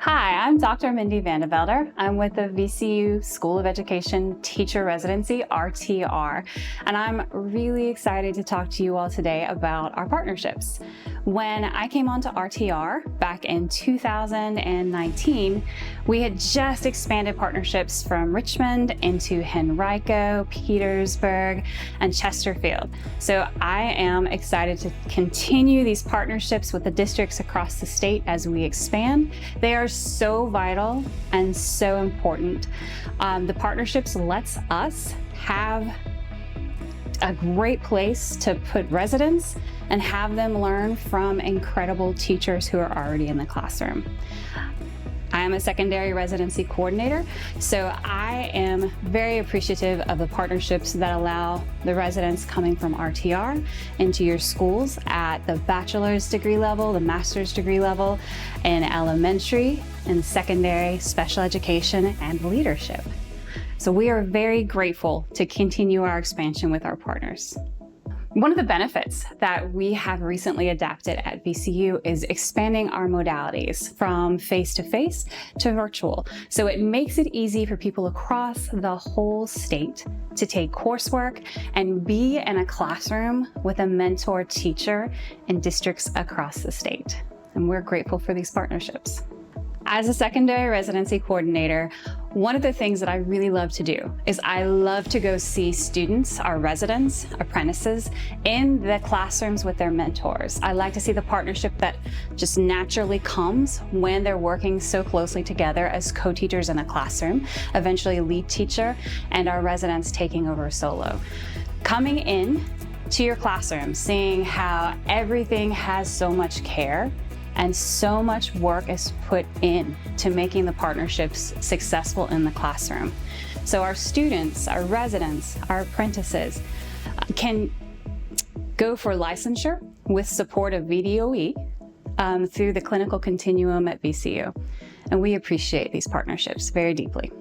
Hi, I'm Dr. Melinda VanDevelder. I'm with the VCU School of Education Teacher Residency, RTR, and I'm really excited to talk to you all today about our partnerships. When I came onto RTR back in 2019, we had just expanded partnerships from Richmond into Henrico, Petersburg, and Chesterfield. So I am excited to continue these partnerships with the districts across the state as we expand. They are so vital and so important. The partnerships lets us have a great place to put residents and have them learn from incredible teachers who are already in the classroom. I am a secondary residency coordinator, so I am very appreciative of the partnerships that allow the residents coming from RTR into your schools at the bachelor's degree level, the master's degree level, in elementary and secondary, special education, and leadership. So we are very grateful to continue our expansion with our partners. One of the benefits that we have recently adapted at VCU is expanding our modalities from face-to-face to virtual. So it makes it easy for people across the whole state to take coursework and be in a classroom with a mentor teacher in districts across the state. And we're grateful for these partnerships. As a secondary residency coordinator, one of the things that I really love to do is I love to go see students, our residents, apprentices, in the classrooms with their mentors. I like to see the partnership that just naturally comes when they're working so closely together as co-teachers in a classroom, eventually lead teacher, and our residents taking over solo. Coming in to your classroom, seeing how everything has so much care and so much work is put in to making the partnerships successful in the classroom. So our students, our residents, our apprentices can go for licensure with support of VDOE through the clinical continuum at VCU. And we appreciate these partnerships very deeply.